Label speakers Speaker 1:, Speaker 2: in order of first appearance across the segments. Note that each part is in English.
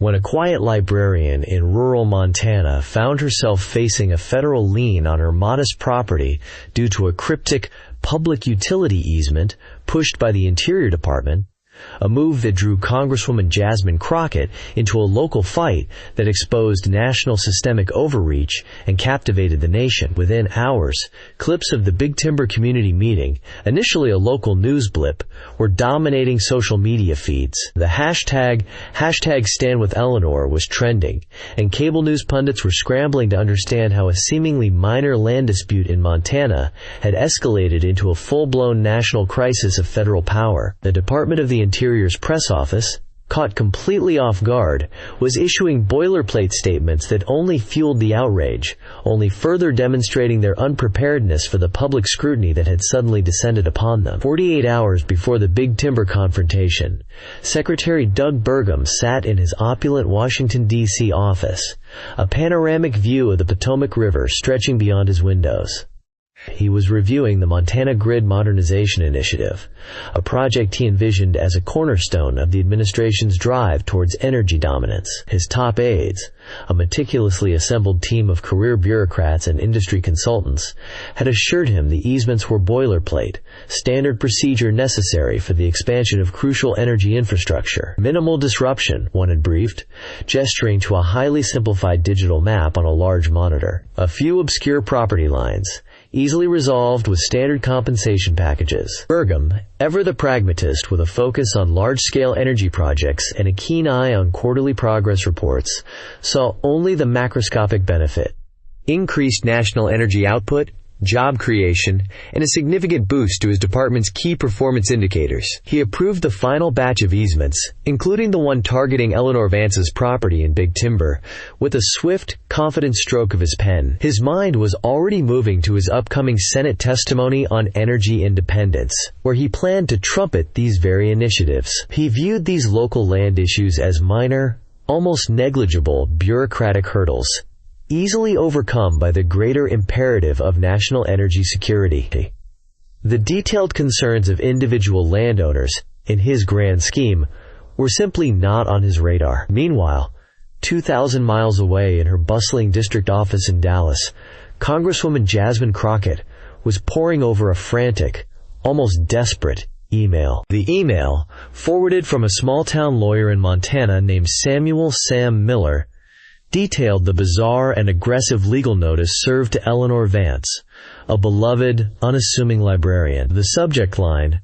Speaker 1: When a quiet librarian in rural Montana found herself facing a federal lien on her modest property due to a cryptic public utility easement pushed by the Interior Department, a move that drew Congresswoman Jasmine Crockett into a local fight that exposed national systemic overreach and captivated the nation. Within hours, clips of the Big Timber community meeting, initially a local news blip, were dominating social media feeds. The hashtag #StandWithEleanor was trending, and cable news pundits were scrambling to understand how a seemingly minor land dispute in Montana had escalated into a full-blown national crisis of federal power. The Department of the Interior's press office, caught completely off guard, was issuing boilerplate statements that only fueled the outrage, only further demonstrating their unpreparedness for the public scrutiny that had suddenly descended upon them. 48 hours before the Big Timber confrontation, Secretary Doug Burgum sat in his opulent Washington, D.C. office, a panoramic view of the Potomac River stretching beyond his windows. He was reviewing the Montana Grid Modernization Initiative, a project he envisioned as a cornerstone of the administration's drive towards energy dominance. His top aides, a meticulously assembled team of career bureaucrats and industry consultants, had assured him the easements were boilerplate, standard procedure necessary for the expansion of crucial energy infrastructure. Minimal disruption, one had briefed, gesturing to a highly simplified digital map on a large monitor. A few obscure property lines, easily resolved with standard compensation packages. Burgum, ever the pragmatist with a focus on large-scale energy projects and a keen eye on quarterly progress reports, saw only the macroscopic benefit: increased national energy output, job creation, and a significant boost to his department's key performance indicators. He approved the final batch of easements, including the one targeting Eleanor Vance's property in Big Timber, with a swift, confident stroke of his pen. His mind was already moving to his upcoming Senate testimony on energy independence, where he planned to trumpet these very initiatives. He viewed these local land issues as minor, almost negligible bureaucratic hurdles, easily overcome by the greater imperative of national energy security. The detailed concerns of individual landowners, in his grand scheme, were simply not on his radar. Meanwhile, 2,000 miles away in her bustling district office in Dallas, Congresswoman Jasmine Crockett was poring over a frantic, almost desperate email. The email, forwarded from a small-town lawyer in Montana named Samuel Sam Miller, detailed the bizarre and aggressive legal notice served to Eleanor Vance, a beloved, unassuming librarian. The subject line,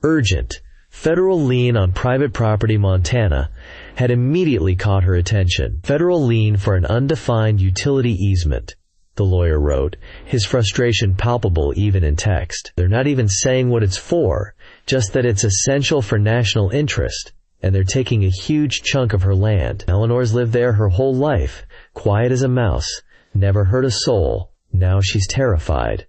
Speaker 1: "Urgent, Federal Lien on Private Property Montana," had immediately caught her attention. Federal lien for an undefined utility easement, the lawyer wrote, his frustration palpable even in text. They're not even saying what it's for, just that it's essential for national interest. And they're taking a huge chunk of her land. Eleanor's lived there her whole life, quiet as a mouse, never hurt a soul. Now she's terrified.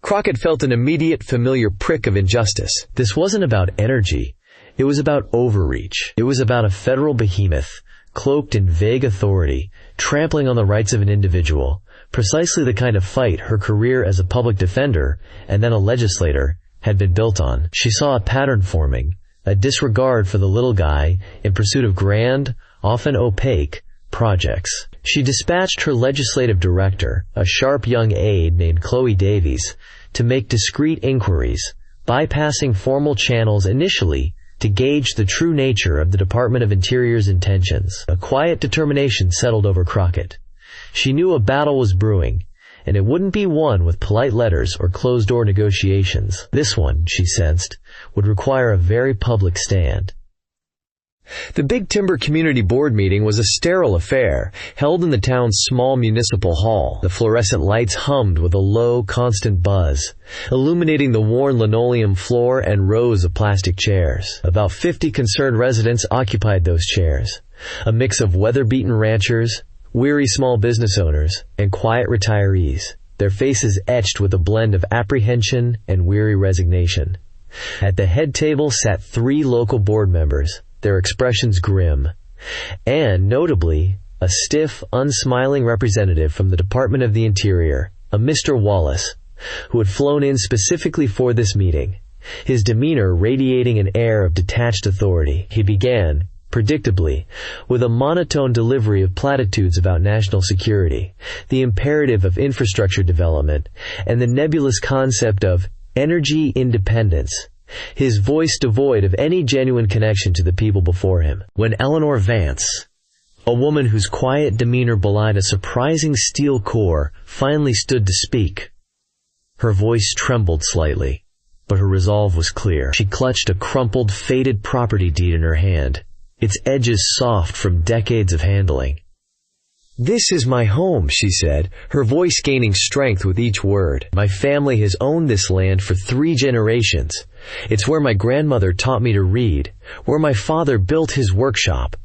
Speaker 1: Crockett felt an immediate familiar prick of injustice. This wasn't about energy. It was about overreach. It was about a federal behemoth, cloaked in vague authority, trampling on the rights of an individual, precisely the kind of fight her career as a public defender, and then a legislator, had been built on. She saw a pattern forming, a disregard for the little guy in pursuit of grand, often opaque, projects. She dispatched her legislative director, a sharp young aide named Chloe Davies, to make discreet inquiries, bypassing formal channels initially to gauge the true nature of the Department of Interior's intentions. A quiet determination settled over Crockett. She knew a battle was brewing, and it wouldn't be won with polite letters or closed-door negotiations. This one, she sensed, would require a very public stand. The Big Timber Community Board meeting was a sterile affair, held in the town's small municipal hall. The fluorescent lights hummed with a low, constant buzz, illuminating the worn linoleum floor and rows of plastic chairs. About 50 concerned residents occupied those chairs, a mix of weather-beaten ranchers, weary small business owners, and quiet retirees, their faces etched with a blend of apprehension and weary resignation. At the head table sat 3 local board members, their expressions grim, and, notably, a stiff, unsmiling representative from the Department of the Interior, a Mr. Wallace, who had flown in specifically for this meeting, his demeanor radiating an air of detached authority. He began, predictably, with a monotone delivery of platitudes about national security, the imperative of infrastructure development, and the nebulous concept of energy independence, his voice devoid of any genuine connection to the people before him. When Eleanor Vance, a woman whose quiet demeanor belied a surprising steel core, finally stood to speak, her voice trembled slightly, but her resolve was clear. She clutched a crumpled, faded property deed in her hand, its edges soft from decades of handling. "This is my home," she said, her voice gaining strength with each word. "My family has owned this land for 3 generations. It's where my grandmother taught me to read, where my father built his workshop.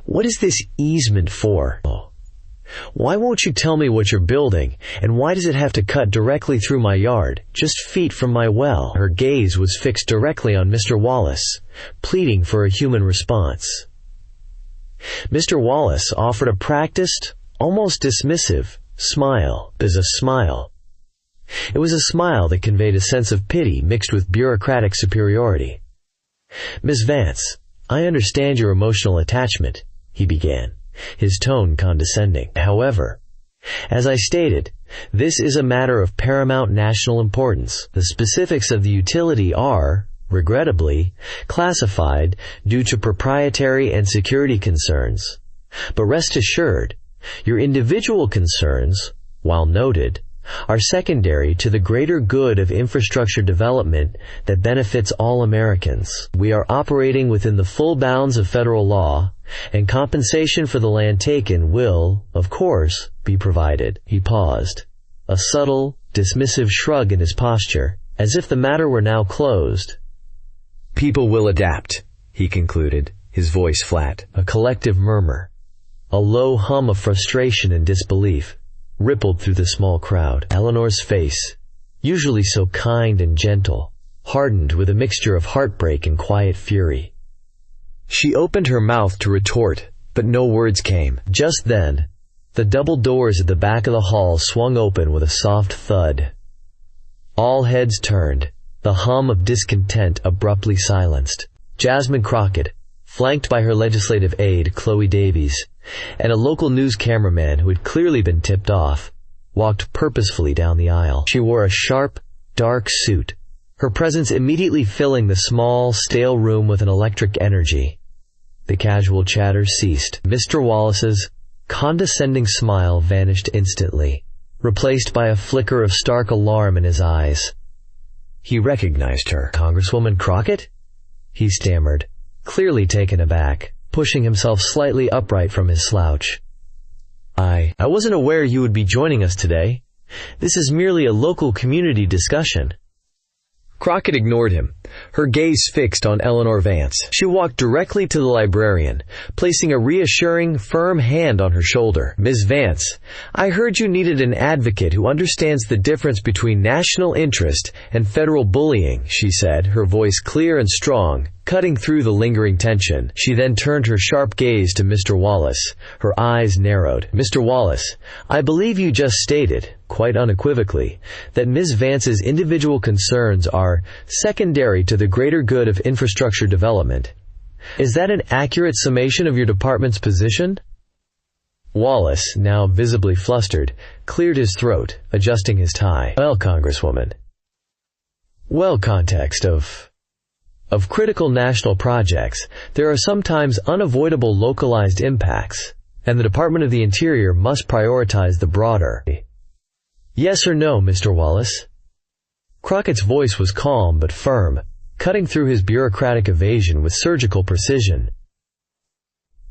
Speaker 1: What is this easement for? Why won't you tell me what you're building, and why does it have to cut directly through my yard, just feet from my well?" Her gaze was fixed directly on Mr. Wallace, pleading for a human response. Mr. Wallace offered a practiced, almost dismissive, smile. It was a smile that conveyed a sense of pity mixed with bureaucratic superiority. "Miss Vance, I understand your emotional attachment," he began, his tone condescending. "However, as I stated, this is a matter of paramount national importance. The specifics of the utility are, regrettably, classified due to proprietary and security concerns. But rest assured, your individual concerns, while noted, are secondary to the greater good of infrastructure development that benefits all Americans. We are operating within the full bounds of federal law, and compensation for the land taken will, of course, be provided." He paused, a subtle, dismissive shrug in his posture, as if the matter were now closed. "People will adapt," he concluded, his voice flat. A collective murmur, a low hum of frustration and disbelief, rippled through the small crowd. Eleanor's face, usually so kind and gentle, hardened with a mixture of heartbreak and quiet fury. She opened her mouth to retort, but no words came. Just then, the double doors at the back of the hall swung open with a soft thud. All heads turned, the hum of discontent abruptly silenced. Jasmine Crockett, flanked by her legislative aide, Chloe Davies, and a local news cameraman who had clearly been tipped off, walked purposefully down the aisle. She wore a sharp, dark suit, her presence immediately filling the small, stale room with an electric energy. The casual chatter ceased. Mr. Wallace's condescending smile vanished instantly, replaced by a flicker of stark alarm in his eyes. He recognized her. "Congresswoman Crockett?" he stammered, clearly taken aback, pushing himself slightly upright from his slouch. I wasn't aware you would be joining us today. This is merely a local community discussion." Crockett ignored him, her gaze fixed on Eleanor Vance. She walked directly to the librarian, placing a reassuring, firm hand on her shoulder. "Ms. Vance, I heard you needed an advocate who understands the difference between national interest and federal bullying," she said, her voice clear and strong, cutting through the lingering tension. She then turned her sharp gaze to Mr. Wallace, her eyes narrowed. "Mr. Wallace, I believe you just stated, quite unequivocally, that Ms. Vance's individual concerns are secondary to the greater good of infrastructure development. Is that an accurate summation of your department's position?" Wallace, now visibly flustered, cleared his throat, adjusting his tie. "Well, Congresswoman, context of critical national projects, there are sometimes unavoidable localized impacts, and the Department of the Interior must prioritize the broader. Yes or no, Mr. Wallace?" Crockett's voice was calm but firm, cutting through his bureaucratic evasion with surgical precision.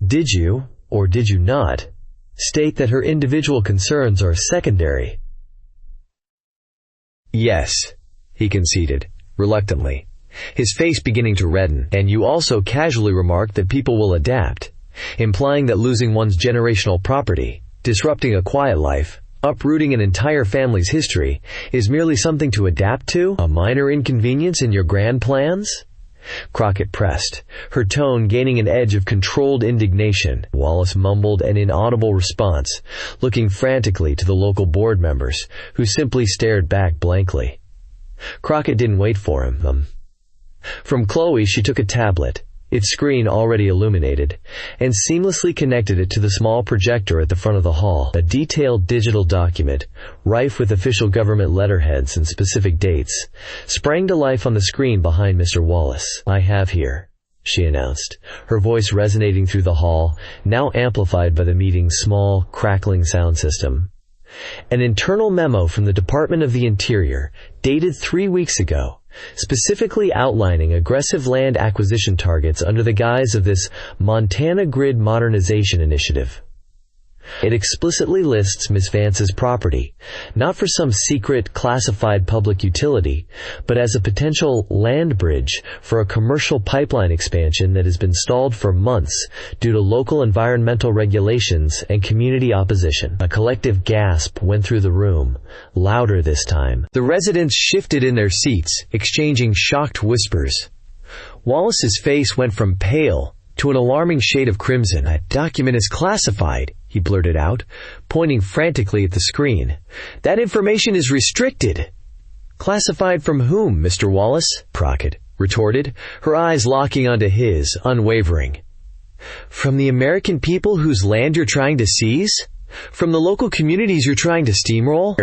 Speaker 1: "Did you, or did you not, state that her individual concerns are secondary?" "Yes," he conceded, reluctantly, his face beginning to redden. "And you also casually remarked that people will adapt, implying that losing one's generational property, disrupting a quiet life, uprooting an entire family's history, is merely something to adapt to, a minor inconvenience in your grand plans?" Crockett pressed, her tone gaining an edge of controlled indignation. Wallace mumbled an inaudible response, looking frantically to the local board members, who simply stared back blankly. Crockett didn't wait for him. From Chloe she took a tablet, its screen already illuminated, and seamlessly connected it to the small projector at the front of the hall. A detailed digital document, rife with official government letterheads and specific dates, sprang to life on the screen behind Mr. Wallace. "I have here," she announced, her voice resonating through the hall, now amplified by the meeting's small, crackling sound system. "An internal memo from the Department of the Interior, dated 3 weeks ago, specifically outlining aggressive land acquisition targets under the guise of this Montana Grid Modernization Initiative. It explicitly lists Ms. Vance's property, not for some secret, classified public utility, but as a potential land bridge for a commercial pipeline expansion that has been stalled for months due to local environmental regulations and community opposition." A collective gasp went through the room, louder this time. The residents shifted in their seats, exchanging shocked whispers. Wallace's face went from pale to an alarming shade of crimson. "That document is classified," he blurted out, pointing frantically at the screen. "That information is restricted." "Classified from whom, Mr. Wallace?" Crockett retorted, her eyes locking onto his, unwavering. "From the American people whose land you're trying to seize? From the local communities you're trying to steamroll?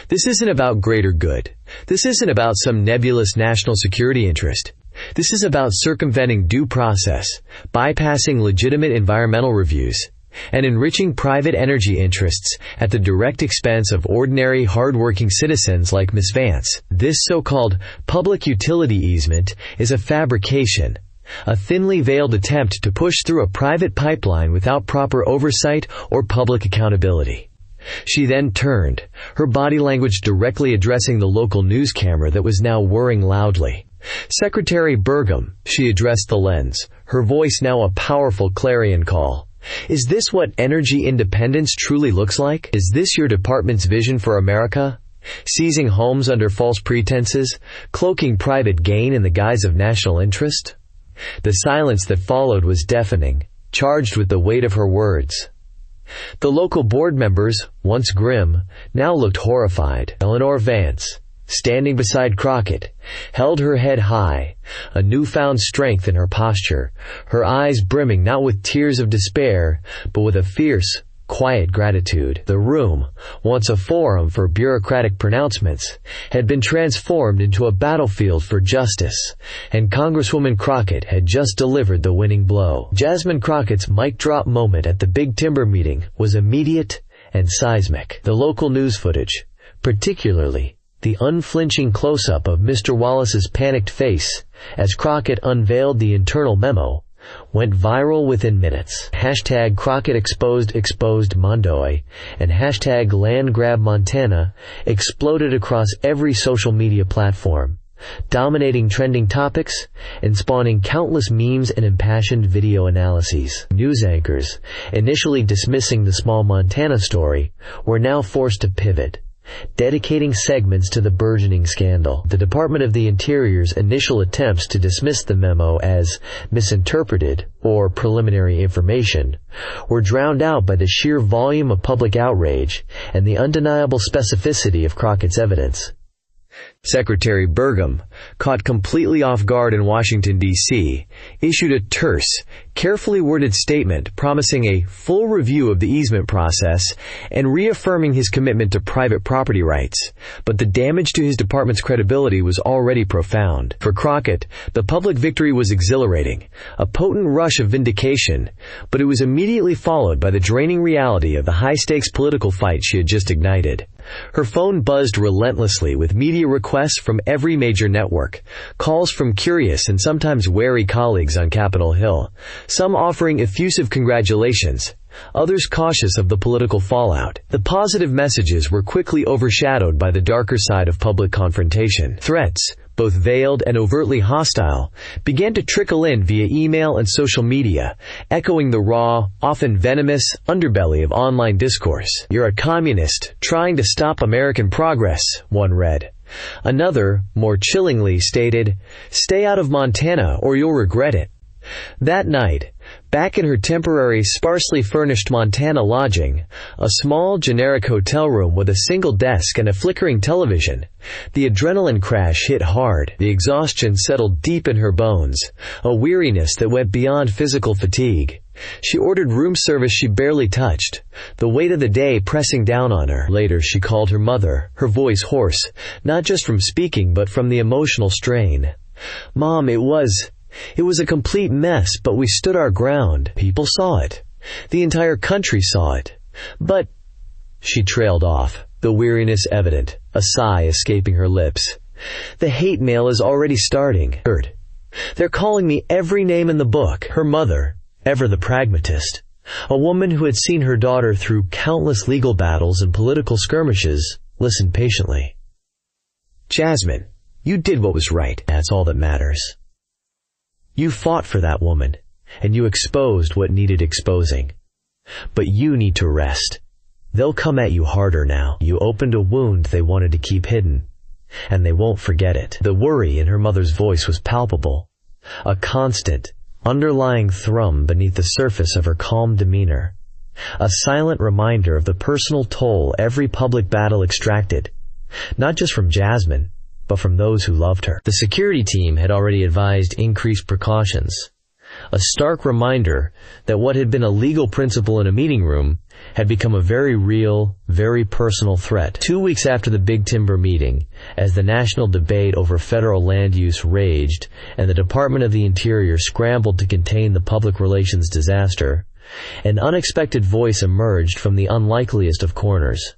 Speaker 1: This isn't about greater good. This isn't about some nebulous national security interest. This is about circumventing due process, bypassing legitimate environmental reviews, and enriching private energy interests at the direct expense of ordinary, hard-working citizens like Ms. Vance. This so-called public utility easement is a fabrication, a thinly veiled attempt to push through a private pipeline without proper oversight or public accountability." She then turned, her body language directly addressing the local news camera that was now whirring loudly. "Secretary Burgum," she addressed the lens, her voice now a powerful clarion call. "Is this what energy independence truly looks like? Is this your department's vision for America? Seizing homes under false pretenses, cloaking private gain in the guise of national interest?" The silence that followed was deafening, charged with the weight of her words. The local board members, once grim, now looked horrified. Eleanor Vance, standing beside Crockett, held her head high, a newfound strength in her posture, her eyes brimming not with tears of despair, but with a fierce, quiet gratitude. The room, once a forum for bureaucratic pronouncements, had been transformed into a battlefield for justice, and Congresswoman Crockett had just delivered the winning blow. Jasmine Crockett's mic drop moment at the Big Timber meeting was immediate and seismic. The local news footage, particularly the unflinching close-up of Mr. Wallace's panicked face as Crockett unveiled the internal memo, went viral within minutes. Hashtag Crockett exposed Mondoy and hashtag LandGrabMontana exploded across every social media platform, dominating trending topics and spawning countless memes and impassioned video analyses. News anchors, initially dismissing the small Montana story, were now forced to pivot, dedicating segments to the burgeoning scandal. The Department of the Interior's initial attempts to dismiss the memo as misinterpreted or preliminary information were drowned out by the sheer volume of public outrage and the undeniable specificity of Crockett's evidence. Secretary Burgum, caught completely off guard in Washington, D.C., issued a terse, carefully worded statement promising a full review of the easement process and reaffirming his commitment to private property rights. But the damage to his department's credibility was already profound. For Crockett, the public victory was exhilarating, a potent rush of vindication, but it was immediately followed by the draining reality of the high-stakes political fight she had just ignited. Her phone buzzed relentlessly with media requests from every major network, calls from curious and sometimes wary colleagues on Capitol Hill, some offering effusive congratulations, others cautious of the political fallout. The positive messages were quickly overshadowed by the darker side of public confrontation. Threats, both veiled and overtly hostile, began to trickle in via email and social media, echoing the raw, often venomous underbelly of online discourse. "You're a communist, trying to stop American progress," one read. Another, more chillingly, stated, "Stay out of Montana or you'll regret it." That night, Back in her temporary, sparsely furnished Montana lodging, a small, generic hotel room with a single desk and a flickering television, the adrenaline crash hit hard. The exhaustion settled deep in her bones, a weariness that went beyond physical fatigue. She ordered room service she barely touched, the weight of the day pressing down on her. Later she called her mother, her voice hoarse, not just from speaking but from the emotional strain. "Mom, it was a complete mess, but we stood our ground. People saw it. The entire country saw it. But—" She trailed off, the weariness evident, a sigh escaping her lips. "The hate mail is already starting. They're calling me every name in the book." Her mother, ever the pragmatist, a woman who had seen her daughter through countless legal battles and political skirmishes, listened patiently. "Jasmine, you did what was right. That's all that matters. You fought for that woman, and you exposed what needed exposing. But you need to rest. They'll come at you harder now. You opened a wound they wanted to keep hidden, and they won't forget it." The worry in her mother's voice was palpable, a constant, underlying thrum beneath the surface of her calm demeanor, a silent reminder of the personal toll every public battle extracted, not just from Jasmine, but from those who loved her. The security team had already advised increased precautions, a stark reminder that what had been a legal principle in a meeting room had become a very real, very personal threat. 2 weeks after the Big Timber meeting, as the national debate over federal land use raged and the Department of the Interior scrambled to contain the public relations disaster, an unexpected voice emerged from the unlikeliest of corners.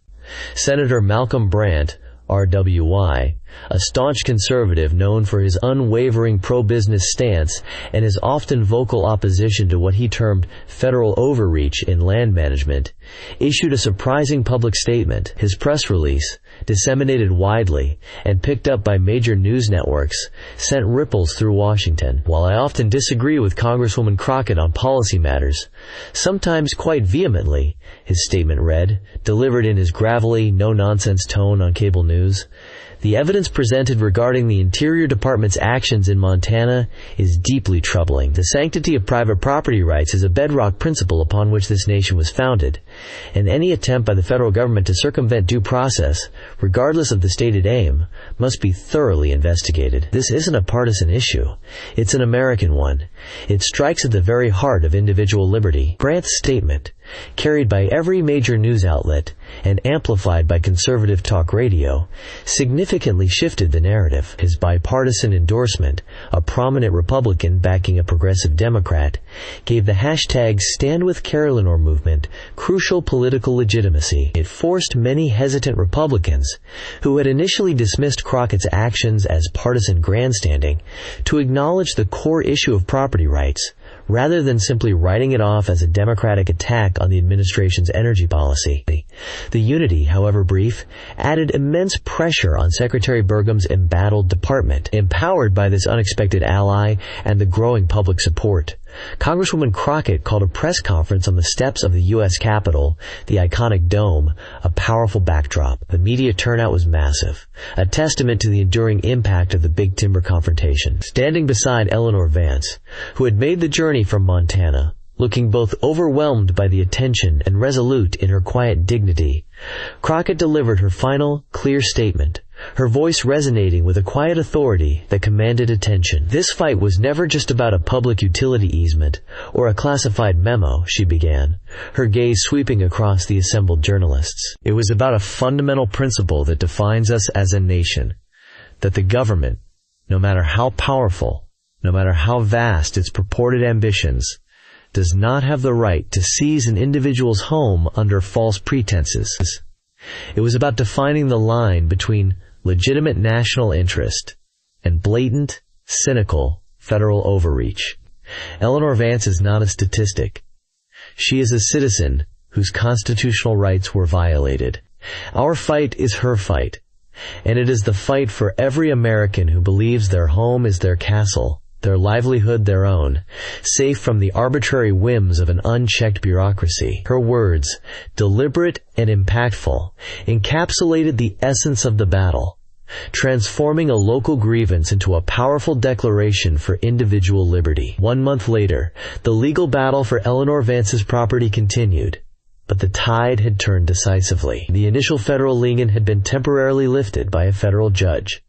Speaker 1: Senator Malcolm Brandt, RWY, a staunch conservative known for his unwavering pro-business stance and his often vocal opposition to what he termed federal overreach in land management, issued a surprising public statement. His press release, disseminated widely and picked up by major news networks, sent ripples through Washington. "While I often disagree with Congresswoman Crockett on policy matters, sometimes quite vehemently," his statement read, delivered in his gravelly, no-nonsense tone on cable news, "the evidence presented regarding the Interior Department's actions in Montana is deeply troubling. The sanctity of private property rights is a bedrock principle upon which this nation was founded, and any attempt by the federal government to circumvent due process, regardless of the stated aim, must be thoroughly investigated. This isn't a partisan issue. It's an American one. It strikes at the very heart of individual liberty." Brandt's statement, carried by every major news outlet and amplified by conservative talk radio, significantly shifted the narrative. His bipartisan endorsement, a prominent Republican backing a progressive Democrat, gave the hashtag #StandWithCarolynor movement crucial political legitimacy. It forced many hesitant Republicans, who had initially dismissed Crockett's actions as partisan grandstanding, to acknowledge the core issue of property rights, rather than simply writing it off as a Democratic attack on the administration's energy policy. The unity, however brief, added immense pressure on Secretary Burgum's embattled department. Empowered by this unexpected ally and the growing public support, Congresswoman Crockett called a press conference on the steps of the U.S. Capitol, the iconic dome, a powerful backdrop. The media turnout was massive, a testament to the enduring impact of the Big Timber confrontation. Standing beside Eleanor Vance, who had made the journey from Montana, looking both overwhelmed by the attention and resolute in her quiet dignity, Crockett delivered her final, clear statement, her voice resonating with a quiet authority that commanded attention. "This fight was never just about a public utility easement or a classified memo," she began, her gaze sweeping across the assembled journalists. "It was about a fundamental principle that defines us as a nation, that the government, no matter how powerful, no matter how vast its purported ambitions, does not have the right to seize an individual's home under false pretenses. It was about defining the line between legitimate national interest and blatant, cynical federal overreach. Eleanor Vance is not a statistic. She is a citizen whose constitutional rights were violated. Our fight is her fight, and it is the fight for every American who believes their home is their castle, their livelihood their own, safe from the arbitrary whims of an unchecked bureaucracy." Her words, deliberate and impactful, encapsulated the essence of the battle, transforming a local grievance into a powerful declaration for individual liberty. 1 month later, the legal battle for Eleanor Vance's property continued, but the tide had turned decisively. The initial federal lien had been temporarily lifted by a federal judge,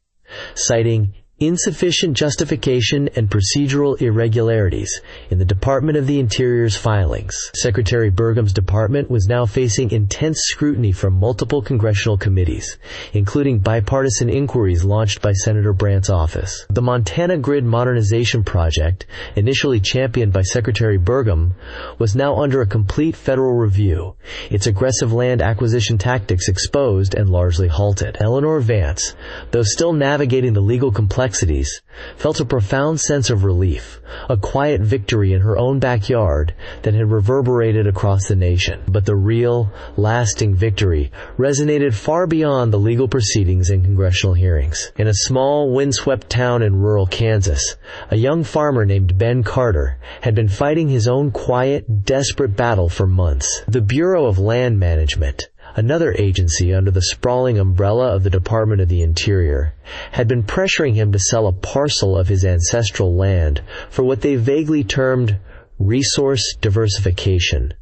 Speaker 1: citing insufficient justification and procedural irregularities in the Department of the Interior's filings. Secretary Burgum's department was now facing intense scrutiny from multiple congressional committees, including bipartisan inquiries launched by Senator Brandt's office. The Montana Grid Modernization Project, initially championed by Secretary Burgum, was now under a complete federal review, its aggressive land acquisition tactics exposed and largely halted. Eleanor Vance, though still navigating the legal complexities, felt a profound sense of relief, a quiet victory in her own backyard that had reverberated across the nation. But the real, lasting victory resonated far beyond the legal proceedings and congressional hearings. In a small, windswept town in rural Kansas, a young farmer named Ben Carter had been fighting his own quiet, desperate battle for months. The Bureau of Land Management, another agency under the sprawling umbrella of the Department of the Interior, had been pressuring him to sell a parcel of his ancestral land for what they vaguely termed resource diversification,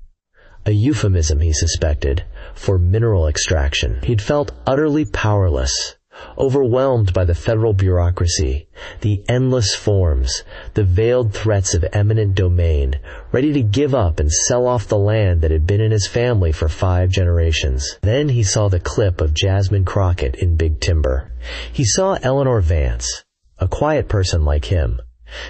Speaker 1: a euphemism, he suspected, for mineral extraction. He'd felt utterly powerless, overwhelmed by the federal bureaucracy, the endless forms, the veiled threats of eminent domain, ready to give up and sell off the land that had been in his family for 5 generations. Then he saw the clip of Jasmine Crockett in Big Timber. He saw Eleanor Vance, a quiet person like him,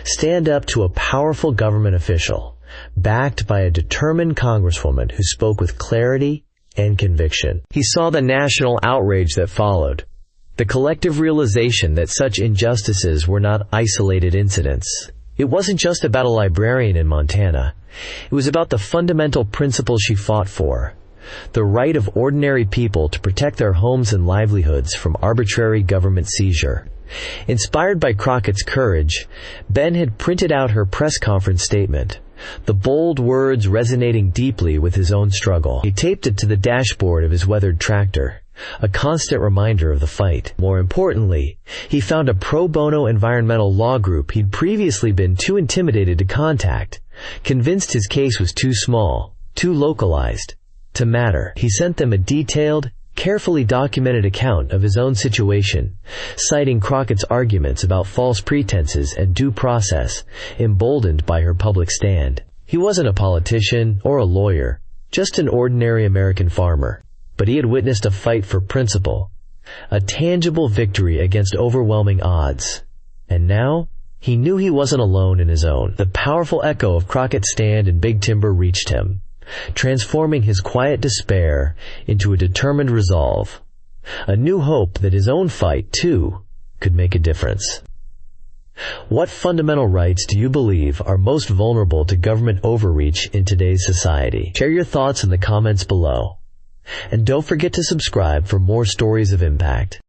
Speaker 1: stand up to a powerful government official, backed by a determined congresswoman who spoke with clarity and conviction. He saw the national outrage that followed, the collective realization that such injustices were not isolated incidents. It wasn't just about a librarian in Montana. It was about the fundamental principle she fought for, the right of ordinary people to protect their homes and livelihoods from arbitrary government seizure. Inspired by Crockett's courage, Ben had printed out her press conference statement, the bold words resonating deeply with his own struggle. He taped it to the dashboard of his weathered tractor, a constant reminder of the fight. More importantly, he found a pro bono environmental law group he'd previously been too intimidated to contact, convinced his case was too small, too localized, to matter. He sent them a detailed, carefully documented account of his own situation, citing Crockett's arguments about false pretenses and due process, emboldened by her public stand. He wasn't a politician or a lawyer, just an ordinary American farmer. But he had witnessed a fight for principle, a tangible victory against overwhelming odds. And now, he knew he wasn't alone in his own. The powerful echo of Crockett's stand in Big Timber reached him, transforming his quiet despair into a determined resolve, a new hope that his own fight, too, could make a difference. What fundamental rights do you believe are most vulnerable to government overreach in today's society? Share your thoughts in the comments below. And don't forget to subscribe for more stories of impact.